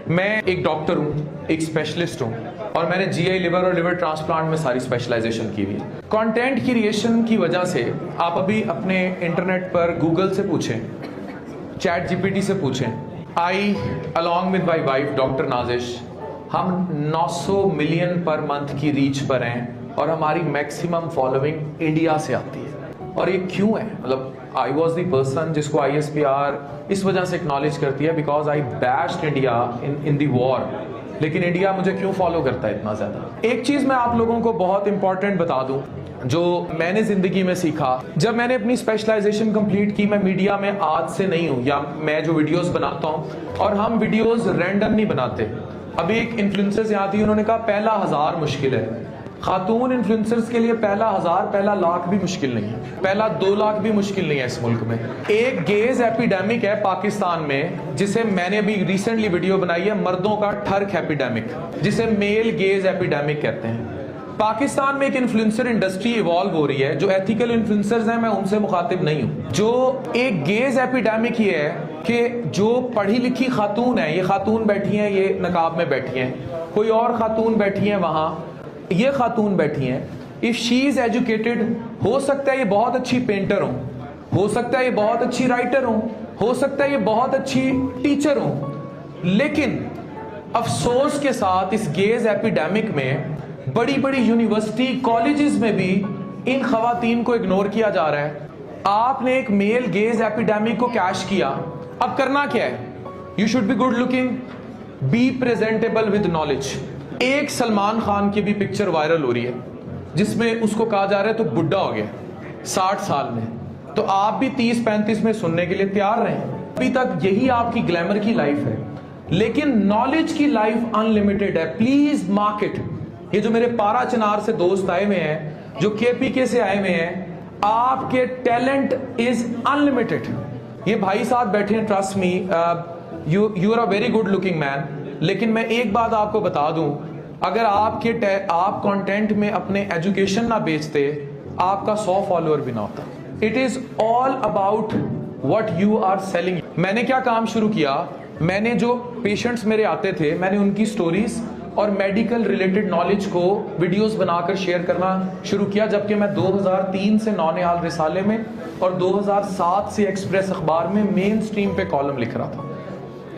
मैं एक डॉक्टर हूँ, एक स्पेशलिस्ट हूँ और मैंने जीआई लिवर और लिवर ट्रांसप्लांट में सारी स्पेशलाइजेशन की हुई है। कंटेंट क्रिएशन की वजह से आप अभी अपने इंटरनेट पर गूगल से पूछें, चैट जीपीटी से पूछें, I along with my wife doctor Nazish, हम 900 मिलियन पर मंथ की रीच पर हैं और हमारी मैक्सिमम फॉलोइंग इंडिया से आती है। और ये क्यों है? मतलब आई वॉज द पर्सन जिसको ISPR इस वजह से एक्नॉलेज करती है because I bashed India in the war. लेकिन इंडिया मुझे क्यों फॉलो करता है इतना ज्यादा? एक चीज मैं आप लोगों को बहुत इंपॉर्टेंट बता दूं जो मैंने जिंदगी में सीखा। जब मैंने अपनी स्पेशलाइजेशन कंप्लीट की, मैं मीडिया में आज से नहीं हूं, या मैं जो वीडियोस बनाता हूं, और हम वीडियोस रैंडम नहीं बनाते। अभी एक इन्फ्लुएंसर यहाँ थी, उन्होंने कहा पहला 1000 मुश्किल है। खातून इन्फ्लुएंसर्स के लिए पहला 1000, पहला लाख भी मुश्किल नहीं है, पहला 2 लाख भी मुश्किल नहीं है इस मुल्क में। एक गेज एपिडेमिक है पाकिस्तान में, जिसे मैंने अभी रिसेंटली वीडियो बनाई है, मर्दों का ठर्क एपिडेमिक, जिसे मेल गेज एपिडेमिक कहते हैं। पाकिस्तान में एक इन्फ्लुएंसर इंडस्ट्री इवॉल्व हो रही है। जो एथिकल इन्फ्लुएंसर्स हैं मैं उनसे मुखातिब नहीं हूं। जो एक गेज एपिडेमिक ये है कि जो पढ़ी लिखी खातून है, ये खातून बैठी हैं, ये नकाब में बैठी हैं, कोई और खातून बैठी हैं वहां, ये खातून बैठी हैं, इफ शी इज एजुकेटेड, हो सकता है ये बहुत अच्छी पेंटर हो सकता है ये बहुत अच्छी राइटर हो सकता है ये बहुत अच्छी टीचर हो, लेकिन अफसोस के साथ इस गेज एपिडेमिक में बड़ी बड़ी यूनिवर्सिटी कॉलेजेस में भी इन खवातीन को इग्नोर किया जा रहा है। आपने एक मेल गेज एपिडेमिक को कैश किया, अब करना क्या है? You should be good looking, be presentable with knowledge. एक सलमान खान की भी पिक्चर वायरल हो रही है जिसमें उसको कहा जा रहा है तो बुढ़ा हो गया 60 साल में, तो आप भी 30-35 में सुनने के लिए तैयार रहे। अभी तक यही आपकी ग्लैमर की लाइफ है, लेकिन नॉलेज की लाइफ अनलिमिटेड है। Please market. ये जो मेरे पारा चनार से दोस्त आए हुए हैं, जो KPK से आए हुए हैं, आपके टैलेंट इज अनलिमिटेड। ये भाई साथ बैठे हैं, trust me, you are a very good looking man. लेकिन मैं एक बात आपको बता दूं, अगर आप कंटेंट में अपने एजुकेशन ना बेचते, आपका 100 फॉलोअर भी ना होता। It is all about what you are selling. मैंने क्या काम शुरू किया, मैंने जो पेशेंट्स मेरे आते थे, मैंने उनकी स्टोरीज और मेडिकल रिलेटेड नॉलेज को वीडियोस बनाकर शेयर करना शुरू किया। जबकि मैं 2003 से नौनिहाल रिसाले में और 2007 से एक्सप्रेस अखबार में मेन स्ट्रीम पे कॉलम लिख रहा था।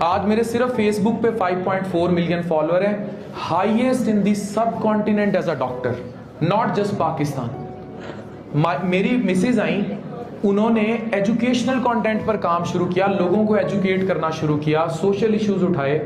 आज मेरे सिर्फ फेसबुक पे 5.4 मिलियन फॉलोअर हैं, highest in the subcontinent as a doctor, not just Pakistan. मेरी मिसेज आई, उन्होंने एजुकेशनल कंटेंट पर काम शुरू किया, लोगों को एजुकेट करना शुरू किया, सोशल इश्यूज उठाए।